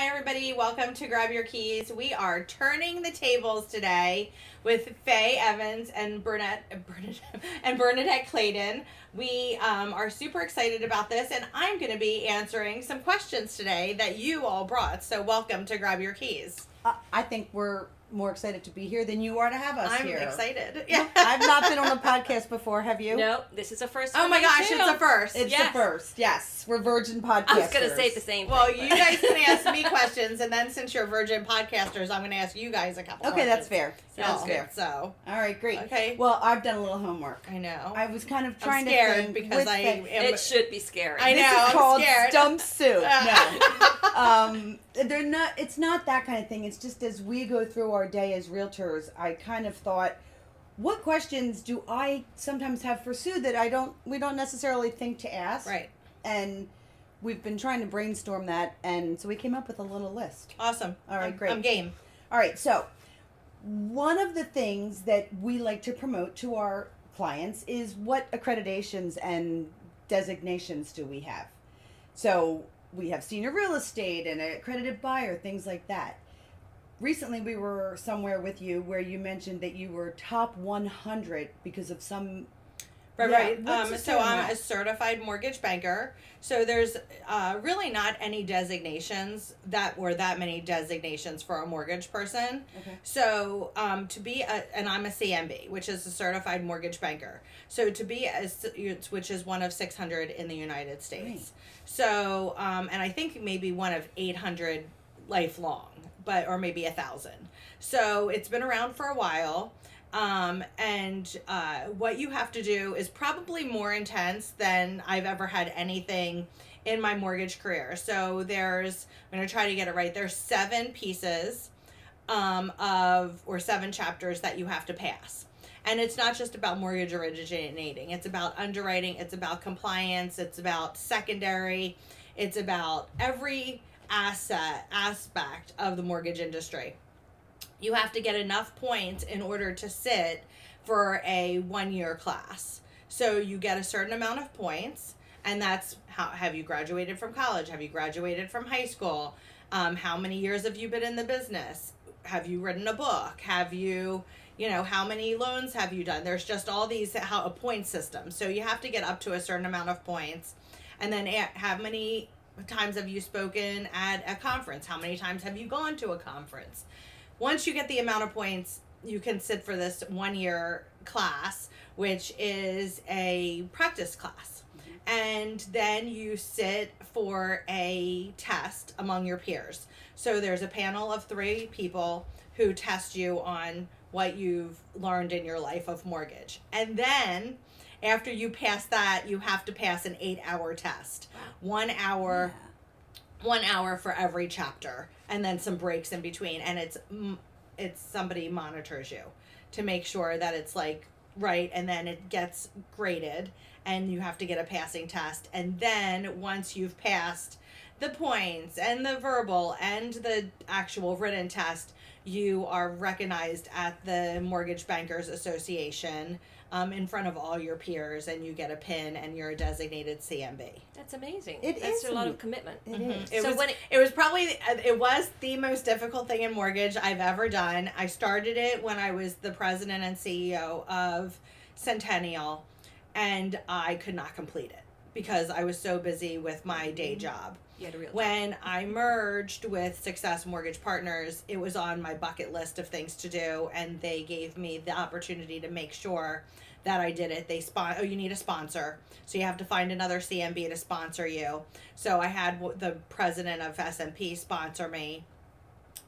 Hi, everybody. Welcome to Grab Your Keys. We are turning the tables today with Faye Evans and Bernadette Clayton. We are super excited about this, and I'm going to be answering some questions today that you all brought. So welcome to Grab Your Keys. I think we're more excited to be here than you are to have us here. I'm excited. Yeah. I've not been on a podcast before, have you? No, this is a first. Oh my gosh, too. it's a first. It's the first, yes. We're virgin podcasters. I was going to say the same thing. Well, you guys can ask me questions, and then since you're virgin podcasters, I'm going to ask you guys a couple Okay, questions. that's fair. Sounds That's good. fair. So, all right, great. Okay. Well, I've done a little homework. I know. I was kind of trying I'm scared to think because with I am. It should be scary. I know. This is I'm called scared. Stump Sue. No. They're not. It's not that kind of thing. It's just as we go through our day as realtors, I kind of thought, what questions do I sometimes have for Sue that we don't necessarily think to ask? Right. And we've been trying to brainstorm that, and so we came up with a little list. Awesome. All right, great. I'm game. All right, so one of the things that we like to promote to our clients is what accreditations and designations do we have. So we have senior real estate and an accredited buyer, things like that. Recently we were somewhere with you where you mentioned that you were top 100 because of some... Right. So I'm a certified mortgage banker. So there's really not any designations that many designations for a mortgage person. Okay. So to be and I'm a CMB, which is a certified mortgage banker. So to be which is one of 600 in the United States. Right. So and I think maybe one of 800 lifelong, or maybe 1,000. So it's been around for a while. What you have to do is probably more intense than I've ever had anything in my mortgage career. So I'm going to try to get it right. There's 7 pieces, 7 chapters that you have to pass. And it's not just about mortgage originating. It's about underwriting. It's about compliance. It's about secondary. It's about every aspect of the mortgage industry. You have to get enough points in order to sit for a 1-year class. So you get a certain amount of points, and that's have you graduated from college? Have you graduated from high school? How many years have you been in the business? Have you written a book? Have you, how many loans have you done? There's just all these, a point system. So you have to get up to a certain amount of points. And then how many times have you spoken at a conference? How many times have you gone to a conference? Once you get the amount of points, you can sit for this 1-year class, which is a practice class. Mm-hmm. And then you sit for a test among your peers. So there's a panel of 3 people who test you on what you've learned in your life of mortgage. And then after you pass that, you have to pass an 8-hour test. 1 hour. Yeah. 1 hour for every chapter, and then some breaks in between, and it's somebody monitors you to make sure that it's right, and then it gets graded, and you have to get a passing test. And then once you've passed the points and the verbal and the actual written test, you are recognized at the Mortgage Bankers Association in front of all your peers, and you get a PIN, and you're a designated CMB. That's amazing. It That's is a lot of commitment. It is. It was the most difficult thing in mortgage I've ever done. I started it when I was the president and CEO of Centennial, and I could not complete it because I was so busy with my day job. You had a real When I merged with Success Mortgage Partners, it was on my bucket list of things to do, and they gave me the opportunity to make sure that I did it. You need a sponsor, so you have to find another CMB to sponsor you. So I had the president of S&P sponsor me,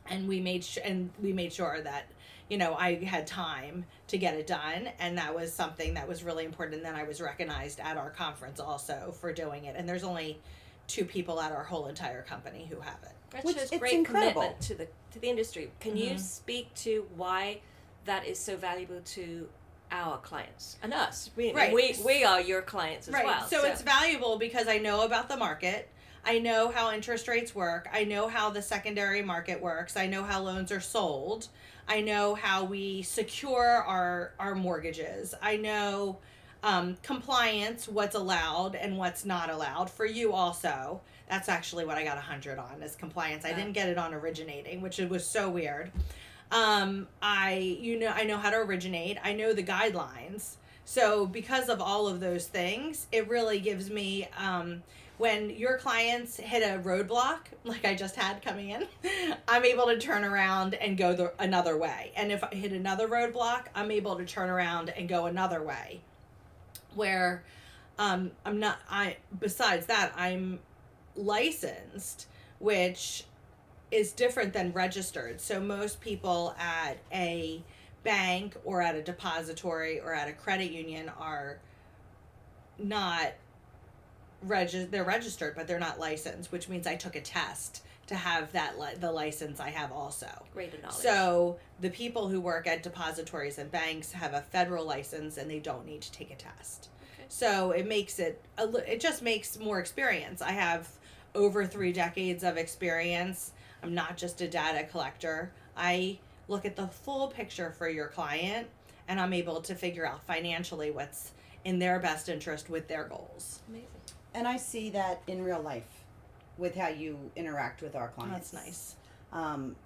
and we made sure that I had time to get it done, and that was something that was really important. And then I was recognized at our conference also for doing it, and there's only 2 people at our whole entire company who have it. That Which shows it's great incredible. commitment to the industry. Can you speak to why that is so valuable to our clients and us? Right. We are your clients as well. So it's valuable because I know about the market. I know how interest rates work. I know how the secondary market works. I know how loans are sold. I know how we secure our mortgages. I know Compliance, what's allowed and what's not allowed for you also. That's actually what I got 100 on, is compliance. I didn't get it on originating, which it was so weird. I know how to originate. I know the guidelines. So because of all of those things, it really gives me, when your clients hit a roadblock, like I just had coming in, I'm able to turn around and go another way. And if I hit another roadblock, I'm able to turn around and go another way. Where, besides that, I'm licensed, which is different than registered. So most people at a bank or at a depository or at a credit union are not they're registered, but they're not licensed, which means I took a test to have that the license I have also. Great knowledge. So the people who work at depositories and banks have a federal license and they don't need to take a test. Okay. So it just makes more experience. I have over 3 decades of experience. I'm not just a data collector. I look at the full picture for your client, and I'm able to figure out financially what's in their best interest with their goals. Amazing. And I see that in real life with how you interact with our clients. That's nice.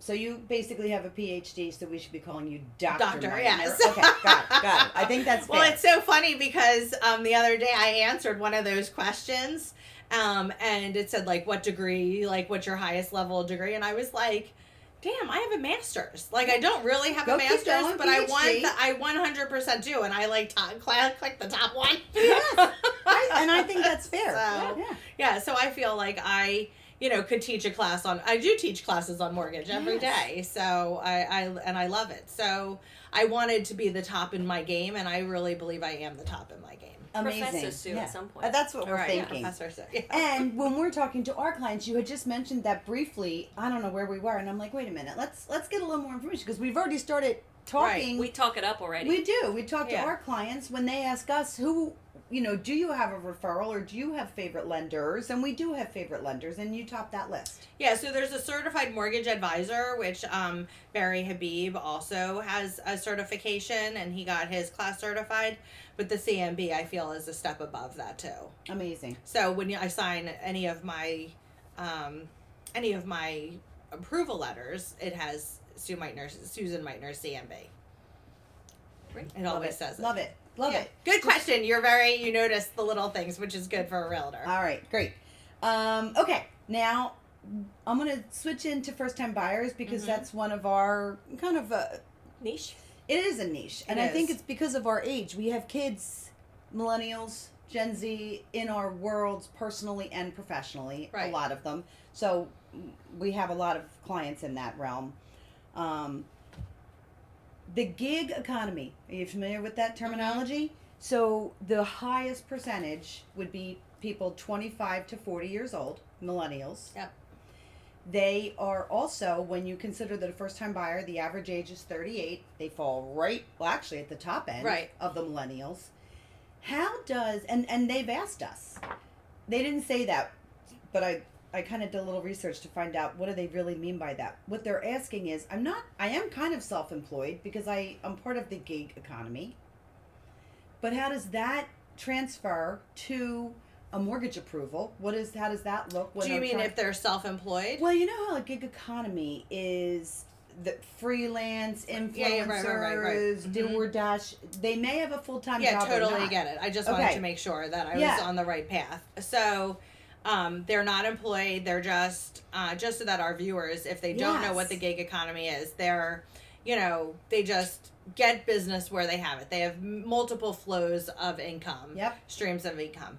So you basically have a PhD, so we should be calling you Dr. Doctor, Meitner. yes. Okay, got it. I think that's fair. Well, it's so funny because the other day I answered one of those questions, and it said, like, what degree, like, what's your highest level degree? And I was like, damn, I have a master's. Like, I don't really have a master's, going, but PhD. I 100% do, and I like click the top one. Yes. And I think that's fair. So, yeah, so I feel like I could teach a class I do teach classes on mortgage every day. So I love it. So I wanted to be the top in my game, and I really believe I am the top in my game. Amazing. Professor Sue at some point. That's what we're Right, thinking. Yeah, Professor Sue. Yeah. And when we're talking to our clients, you had just mentioned that briefly. I don't know where we were, and I'm like, wait a minute, let's get a little more information, because we've already started talking. Right. We talk it up already. We do. We talk to our clients when they ask us do you have a referral, or do you have favorite lenders? And we do have favorite lenders, and you top that list. Yeah, so there's a certified mortgage advisor, which Barry Habib also has a certification, and he got his class certified. But the CMB, I feel, is a step above that too. Amazing. So when I sign any of my approval letters, it has Susan Meitner CMB. Great. It always says it. Love it. Love it. Good question. You notice the little things, which is good for a realtor. All right, great. Okay, now I'm going to switch into first-time buyers, because that's one of our kind of Niche. it is a niche. And I think it's because of our age. We have kids, millennials, Gen Z, in our worlds personally and professionally, a lot of them. So we have a lot of clients in that realm. The gig economy, are you familiar with that terminology? So the highest percentage would be people 25 to 40 years old, millennials. Yep. They are also, when you consider that a first-time buyer, the average age is 38. They fall actually at the top end of the millennials. How does, and they've asked us, they didn't say that, but I kind of did a little research to find out what do they really mean by that. What they're asking is, I am kind of self-employed because I'm part of the gig economy. But how does that transfer to a mortgage approval? How does that look? Do you mean if they're self-employed? Well, you know how a gig economy is the freelance, influencers, DoorDash. They may have a full-time job. Yeah, totally or not. get it. I just wanted to make sure that I was on the right path. So they're not employed. They're just so that our viewers, if they don't know what the gig economy is, they're, they just get business where they have it. They have multiple flows of income, streams of income.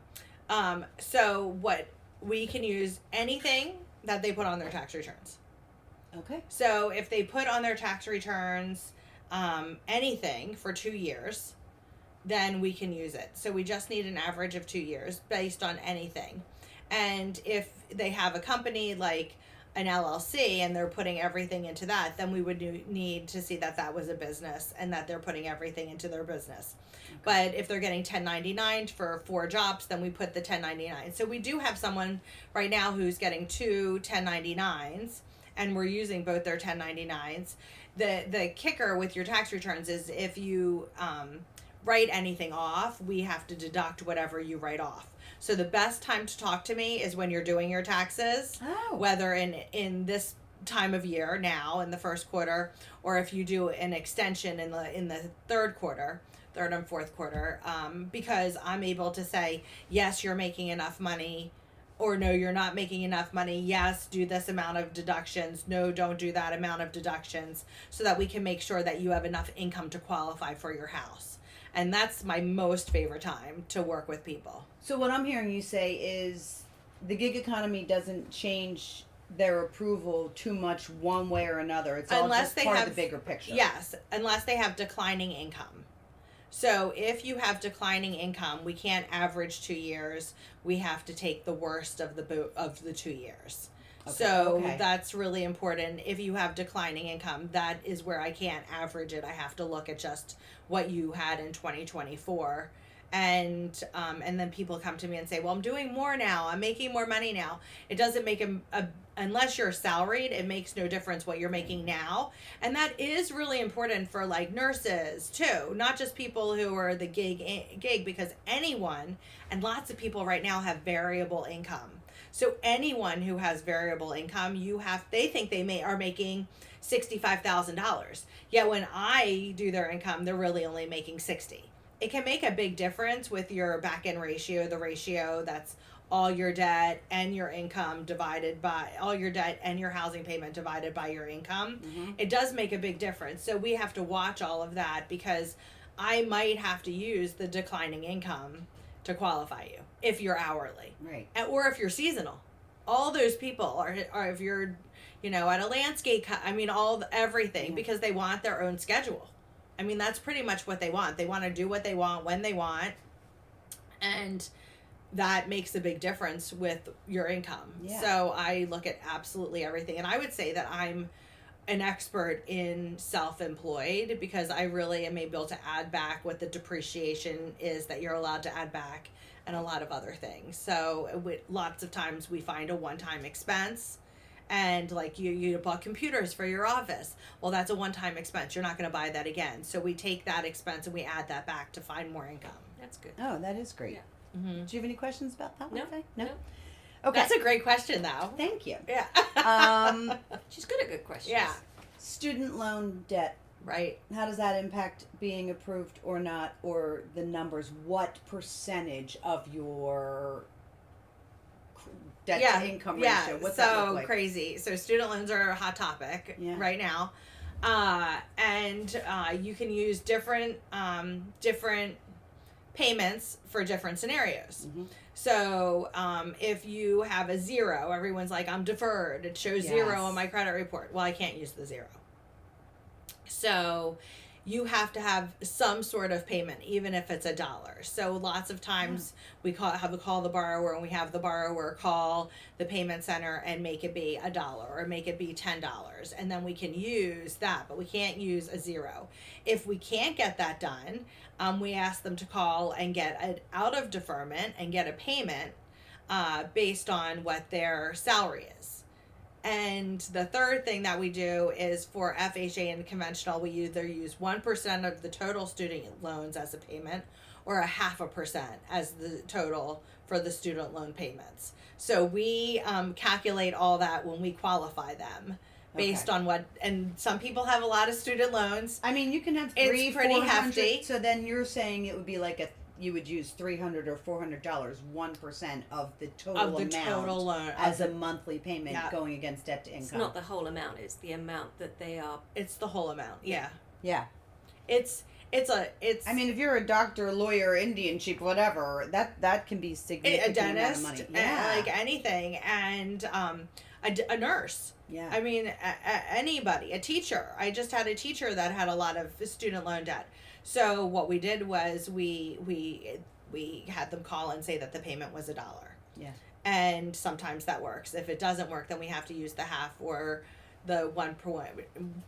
So what we can use anything that they put on their tax returns. Okay. So if they put on their tax returns anything for 2 years, then we can use it. So we just need an average of 2 years based on anything. And if they have a company like an LLC and they're putting everything into that, then we would need to see that was a business and that they're putting everything into their business. Okay. But if they're getting 1099 for 4 jobs, then we put the 1099. So we do have someone right now who's getting 2 1099s, and we're using both their 1099s. The kicker with your tax returns is if you write anything off. We have to deduct whatever you write off. So the best time to talk to me is when you're doing your taxes, whether in this time of year now in the first quarter, or if you do an extension in the third and fourth quarter, because I'm able to say, yes, you're making enough money, or no, you're not making enough money. Yes, do this amount of deductions. No, don't do that amount of deductions, so that we can make sure that you have enough income to qualify for your house. And that's my most favorite time to work with people. So what I'm hearing you say is the gig economy doesn't change their approval too much one way or another. It's all just part of the bigger picture. Yes, unless they have declining income. So if you have declining income, we can't average 2 years. We have to take the worst of the 2 years. Okay. So that's really important. If you have declining income, that is where I can't average it. I have to look at just what you had in 2024. And then people come to me and say, well, I'm doing more now. I'm making more money now. It doesn't make unless you're salaried, it makes no difference what you're making now. And that is really important for like nurses too, not just people who are the gig, because anyone, and lots of people right now have variable income. So anyone who has variable income, they think they are making $65,000. Yet when I do their income, they're really only making 60. It can make a big difference with your back end ratio, the ratio that's all your debt and your income divided by all your debt and your housing payment divided by your income. Mm-hmm. It does make a big difference. So we have to watch all of that, because I might have to use the declining income to qualify you if you're hourly, right? Or if you're seasonal. All those people are if you're, at a landscape, everything, yeah. Because they want their own schedule. I mean, that's pretty much what they want. They want to do what they want when they want, and that makes a big difference with your income. Yeah. So I look at absolutely everything, and I would say that I'm an expert in self-employed, because I really am able to add back what the depreciation is that you're allowed to add back, and a lot of other things. So lots of times we find a one-time expense. And like you bought computers for your office. Well, that's a one-time expense. You're not going to buy that again. So we take that expense and we add that back to find more income. That's good. Oh, that is great. Yeah. Mm-hmm. Do you have any questions about that one? No. Okay. That's a great question, though. Thank you. Yeah. She's good at good questions. Yeah. Student loan debt. Right. How does that impact being approved or not, or the numbers? What percentage of your debt to income ratio? What's that look like? Crazy. So student loans are a hot topic right now. And you can use different payments for different scenarios. Mm-hmm. So if you have a 0, everyone's like, I'm deferred. It shows 0 on my credit report. Well, I can't use the 0. So you have to have some sort of payment, even if it's $1. So lots of times we have to call the borrower, and we have the borrower call the payment center and make it be $1 or make it be $10. And then we can use that, but we can't use a 0. If we can't get that done, we ask them to call and get it out of deferment and get a payment based on what their salary is. And the third thing that we do is for FHA and conventional, we either use 1% of the total student loans as a payment, or 0.5% as the total for the student loan payments. So we calculate all that when we qualify them based on what, and some people have a lot of student loans. I mean, you can have it's pretty hefty. So then you're saying it would be like you would use $300 or $400, 1% of the total amount loan as a monthly payment going against debt to income. It's not the whole amount; it's the amount that they are. It's the whole amount. Yeah. Yeah. It's. I mean, if you're a doctor, lawyer, Indian chief, whatever, that can be significant. A dentist, amount of money. Like anything, and a nurse. Yeah. I mean, anybody, a teacher. I just had a teacher that had a lot of student loan debt. So what we did was we had them call and say that the payment was $1. Yeah. And sometimes that works. If it doesn't work, then we have to use the half or the 1%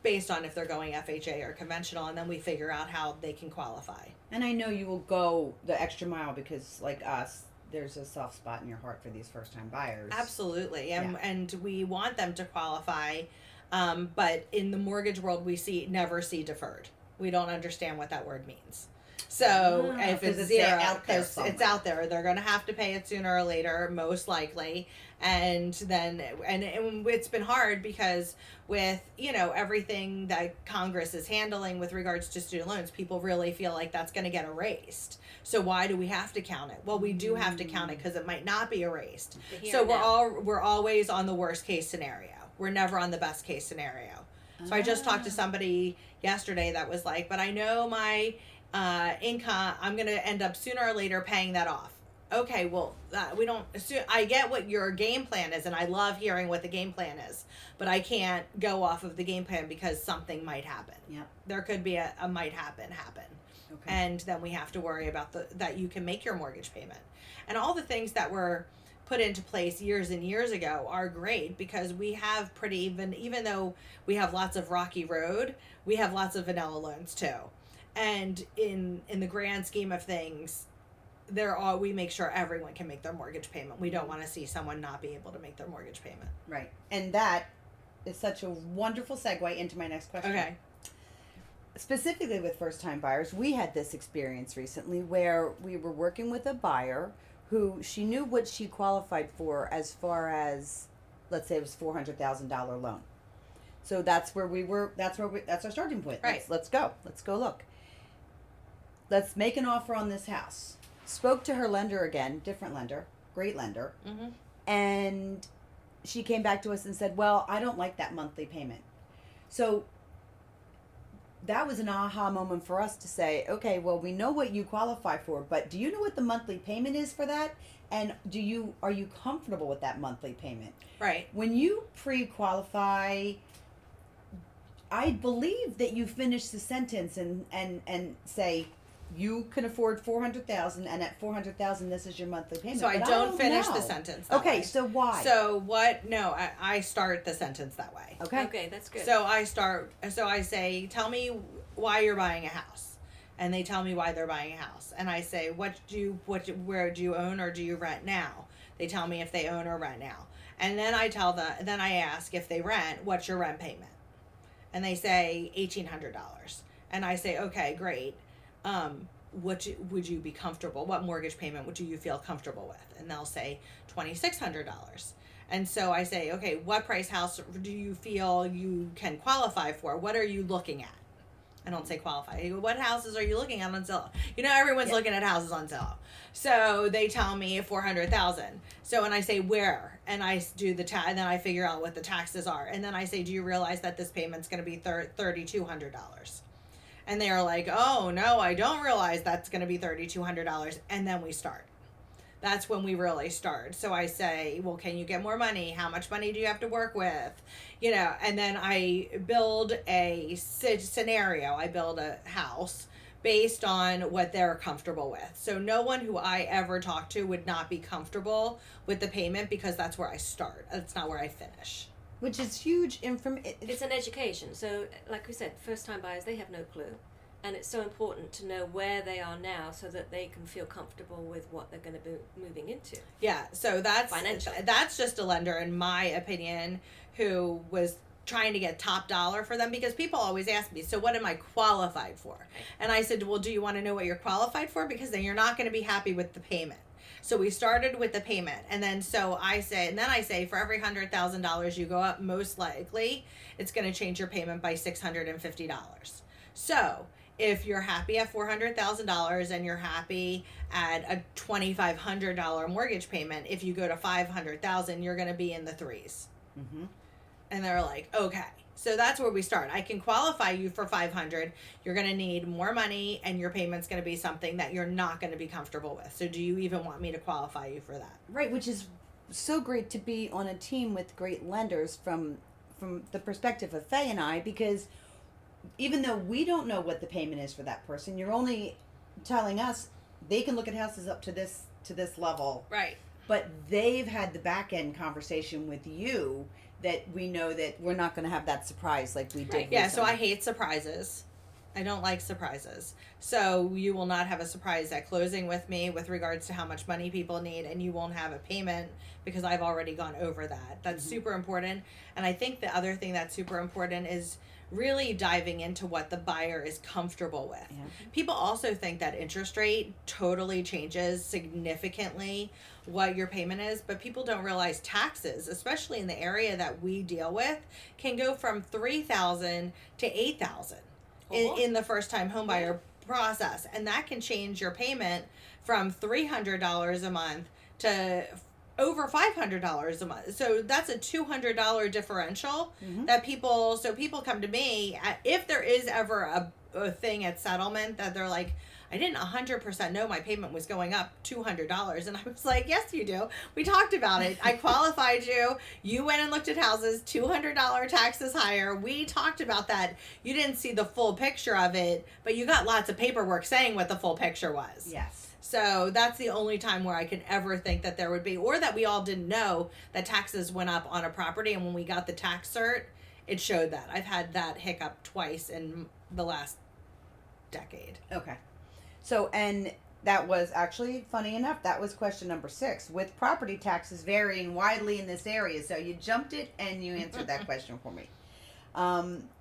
based on if they're going FHA or conventional, and then we figure out how they can qualify. And I know you will go the extra mile, because like us, there's a soft spot in your heart for these first-time buyers. Absolutely. And we want them to qualify, but in the mortgage world, we never see deferred. We don't understand what that word means. So if 'cause it's it's zero, out there because it's somewhere. out there, they're going to have to pay it sooner or later, most likely. And then, and it's been hard because with, everything that Congress is handling with regards to student loans, people really feel like that's going to get erased. So why do we have to count it? Well, we do have to count it because it might not be erased. The here So and now. we're always on the worst case scenario. We're never on the best case scenario. So I just talked to somebody yesterday that was like, but I know my income, I'm going to end up sooner or later paying that off. Okay, well, we don't. I get what your game plan is, and I love hearing what the game plan is, but I can't go off of the game plan because something might happen. Yeah. There could be a might happen, Okay. and then we have to worry about that you can make your mortgage payment, and all the things that were put into place years and years ago are great because we have pretty even though we have lots of rocky road, we have lots of vanilla loans too, and in the grand scheme of things, we make sure everyone can make their mortgage payment. We don't want to see someone not be able to make their mortgage payment. Right. And that is such a wonderful segue into my next question. Okay. Specifically with first time buyers, we had this experience recently where we were working with a buyer who she knew what she qualified for as far as, let's say it was $400,000 loan. So that's where we were, that's our starting point. Right. Let's go look. Let's make an offer on this house. Spoke to her lender again, different lender, great lender. Mm-hmm. And she came back to us and said, well, I don't like that monthly payment. So that was an aha moment for us to say, okay, well, we know what you qualify for, but do you know what the monthly payment is for that? And are you comfortable with that monthly payment? Right. When you pre-qualify, I believe that you finish the sentence and say, you can afford $400,000, and at $400,000, this is your monthly payment. So I But don't finish know. the sentence that Okay, way. so why? So what? No, I start the sentence that way. Okay. That's good. So I say, tell me why you're buying a house. And they tell me why they're buying a house. And I say, where do you own or do you rent now? They tell me if they own or rent now. And then then I ask if they rent, what's your rent payment? And they say $1,800. And I say, okay, great. Would you be comfortable? What mortgage payment would you feel comfortable with? And they'll say $2,600. And so I say, okay, what price house do you feel you can qualify for? What are you looking at? I don't say qualify. I go, what houses are you looking at on Zillow? Everyone's looking at houses on Zillow. So they tell me $400,000. So, and I say where, and I do and then I figure out what the taxes are. And then I say, do you realize that this payment's going to be $3,200? And they're like, oh, no, I don't realize that's going to be $3,200. And then we start. That's when we really start. So I say, well, can you get more money? How much money do you have to work with? And then I build a scenario. I build a house based on what they're comfortable with. So no one who I ever talk to would not be comfortable with the payment because that's where I start. That's not where I finish. Which is huge It's an education. So, like we said, first-time buyers, they have no clue. And it's so important to know where they are now so that they can feel comfortable with what they're going to be moving into. Yeah, so Financially. that's just a lender, in my opinion, who was trying to get top dollar for them because people always ask me, so what am I qualified for? And I said, well, do you want to know what you're qualified for? Because then you're not going to be happy with the payment. So we started with the payment, and then I say for every $100,000 you go up, most likely it's going to change your payment by $650. So if you're happy at $400,000 and you're happy at a $2,500 mortgage payment, if you go to $500,000, you're going to be in the threes. Mm-hmm. And they're like, okay. So that's where we start. I can qualify you for $500. You're going to need more money, and your payment's going to be something that you're not going to be comfortable with. So do you even want me to qualify you for that? Right, which is so great to be on a team with great lenders from the perspective of Faye and I, because even though we don't know what the payment is for that person, you're only telling us they can look at houses up to this level. Right. But they've had the back end conversation with you that we know that we're not going to have that surprise like we did. Right. Yeah, so recently. I hate surprises. I don't like surprises. So you will not have a surprise at closing with me with regards to how much money people need, and you won't have a payment because I've already gone over that. That's super important. And I think the other thing that's super important is really diving into what the buyer is comfortable with. Yeah. People also think that interest rate totally changes significantly what your payment is, but people don't realize taxes, especially in the area that we deal with, can go from $3,000 to $8,000 in the first time home buyer process, and that can change your payment from $300 a month to over $500 a month. So that's a $200 differential that people come to me if there is ever a thing at settlement that they're like, I didn't 100% know my payment was going up $200. And I was like, yes, you do. We talked about it. I qualified you. You went and looked at houses, $200 taxes higher. We talked about that. You didn't see the full picture of it, but you got lots of paperwork saying what the full picture was. Yes. So that's the only time where I could ever think that there would be, or that we all didn't know that taxes went up on a property. And when we got the tax cert, it showed that. I've had that hiccup twice in the last decade. Okay. So, and that was actually, funny enough, that was question number 6, with property taxes varying widely in this area. So you jumped it and you answered that question for me.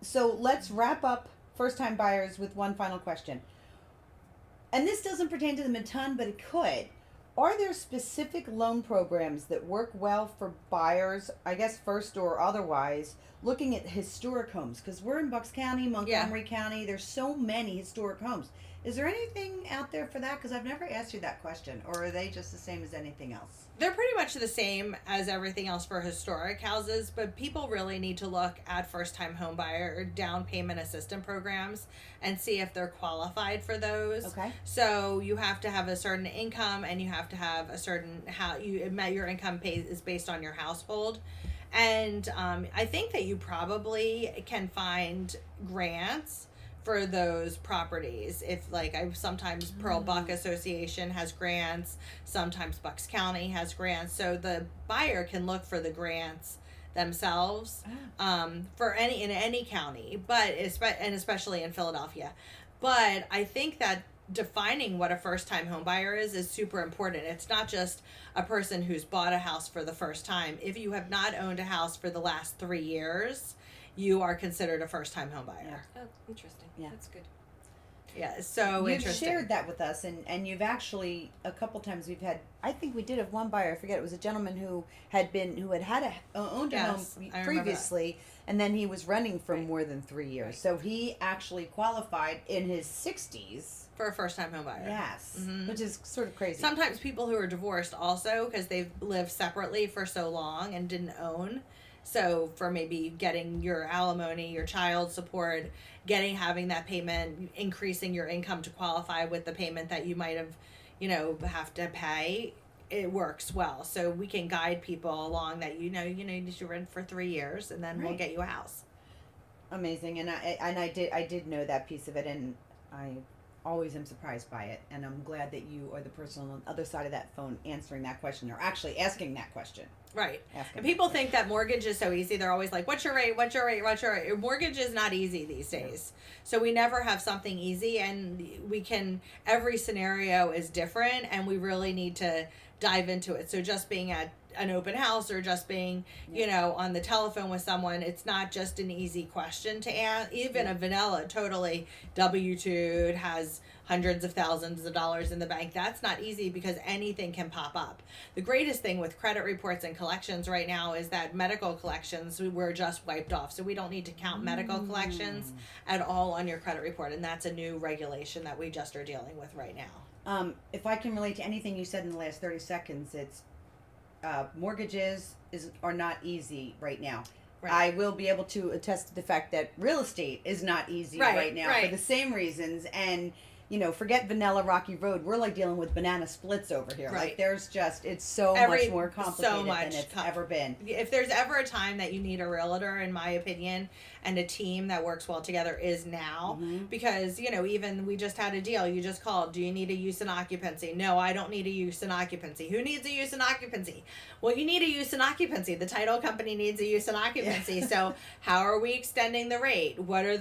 So let's wrap up first-time buyers with one final question. And this doesn't pertain to them a ton, but it could. Are there specific loan programs that work well for buyers, I guess first or otherwise, looking at historic homes? Because we're in Bucks County, Montgomery County. There's so many historic homes. Is there anything out there for that? Because I've never asked you that question. Or are they just the same as anything else? They're pretty much the same as everything else for historic houses, but people really need to look at first-time home buyer or down payment assistance programs and see if they're qualified for those. Okay. So you have to have a certain income, and you have to have a certain your income is based on your household. And I think that you probably can find grants for those properties. If sometimes Pearl Buck Association has grants, sometimes Bucks County has grants, so the buyer can look for the grants themselves for in any county, but especially in Philadelphia. But I think that defining what a first-time home buyer is super important. It's not just a person who's bought a house for the first time. If you have not owned a house for the last 3 years, you are considered a first-time home buyer. Oh, interesting. Yeah. That's good. Yeah, so You've interesting. shared that with us, and you've actually, a couple times we've had, I think we did have one buyer, I forget, it was a gentleman who had owned a Yes, home I remember previously, and then he was renting for more than 3 years. Right. So he actually qualified in his 60s. For a first-time home buyer. Yes, Mhm. which is sort of crazy. Sometimes people who are divorced also, because they've lived separately for so long and didn't own. So for maybe getting your alimony, your child support, having that payment, increasing your income to qualify with the payment that you might have, have to pay, it works well. So we can guide people along that, you need to rent for 3 years, and then we'll Right. get you a house. Amazing, and I did know that piece of it, and I always am surprised by it, and I'm glad that you are the person on the other side of that phone answering that question, or actually asking that question. Right. Asking And people think that mortgage is so easy. They're always like, what's your rate? What's your rate? What's your rate? Mortgage is not easy these days. So we never have something easy, and every scenario is different, and we really need to dive into it. So just being at an open house or just being, on the telephone with someone, it's not just an easy question to ask. Even a vanilla, totally W-2'd, has hundreds of thousands of dollars in the bank. That's not easy because anything can pop up. The greatest thing with credit reports and collections right now is that medical collections were just wiped off. So we don't need to count medical collections at all on your credit report. And that's a new regulation that we just are dealing with right now. If I can relate to anything you said in the last 30 seconds, it's mortgages are not easy right now. Right. I will be able to attest to the fact that real estate is not easy right now for the same reasons. And forget vanilla rocky road. We're like dealing with banana splits over here. Right. Like there's just, it's so much more complicated than it's ever been. If there's ever a time that you need a realtor, in my opinion, and a team that works well together, is now. Because, even we just had a deal. You just called. Do you need a use and occupancy? No, I don't need a use and occupancy. Who needs a use and occupancy? Well, you need a use and occupancy. The title company needs a use and occupancy. Yeah. So how are we extending the rate? What are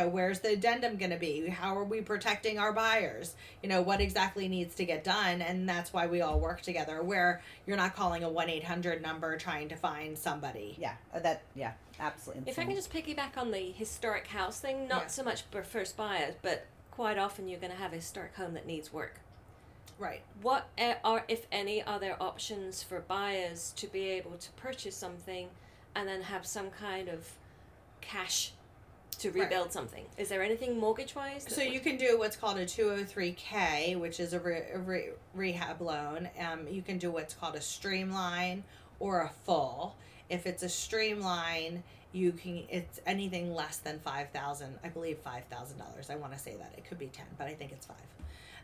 where's the addendum going to be? How are we protecting our buyers, what exactly needs to get done. And that's why we all work together, where you're not calling a 1-800 number trying to find somebody. Yeah, absolutely. If I can just piggyback on the historic house thing, not so much for first buyers, but quite often you're going to have a historic home that needs work. Right. What are, if any, other options for buyers to be able to purchase something and then have some kind of cash to rebuild something? Is there anything mortgage-wise? So you can do what's called a 203K, which is a rehab loan. You can do what's called a streamline or a full. If it's a streamline, it's anything less than $5,000. I believe $5,000. I want to say that. It could be 10, but I think it's 5.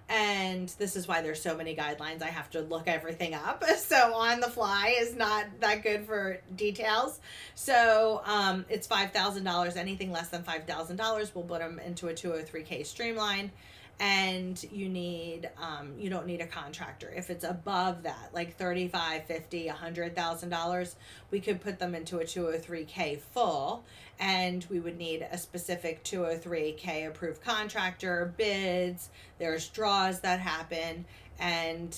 And this is why there's so many guidelines. I have to look everything up. So on the fly is not that good for details. So it's $5,000. Anything less than $5,000, we'll put them into a 203K streamline. And you don't need a contractor. If it's above that, like $35,000, $50,000, $100,000, we could put them into a 203K full, and we would need a specific 203K approved contractor, bids. There's draws that happen, and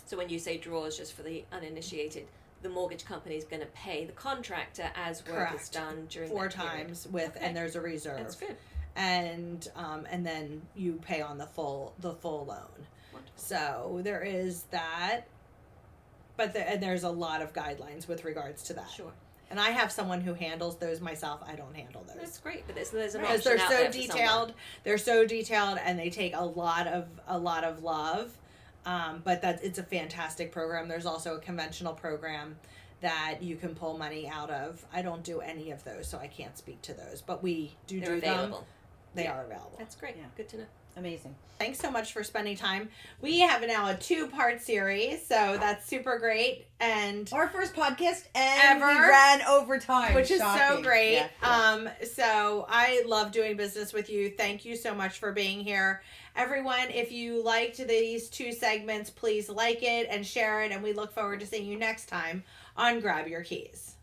so when you say draws, just for the uninitiated, the mortgage company is going to pay the contractor as work is done during 4 that period. times and there's a reserve. That's good. And then you pay on the full loan. Wonderful. So there is that, but there's a lot of guidelines with regards to that. Sure. And I have someone who handles those myself. I don't handle those. That's great, but there's an Because option they're out so there for detailed. someone. They're so detailed, and they take a lot of love. But it's a fantastic program. There's also a conventional program that you can pull money out of. I don't do any of those, so I can't speak to those. But we do They're available. them. They are available. That's great. Yeah. Good to know. Amazing. Thanks so much for spending time. We have now a 2-part series, so that's super great. And Our first podcast and Ever. we ran over time, which is so Shocking. great. Yeah. So I love doing business with you. Thank you so much for being here. Everyone, if you liked these 2 segments, please like it and share it, and we look forward to seeing you next time on Grab Your Keys.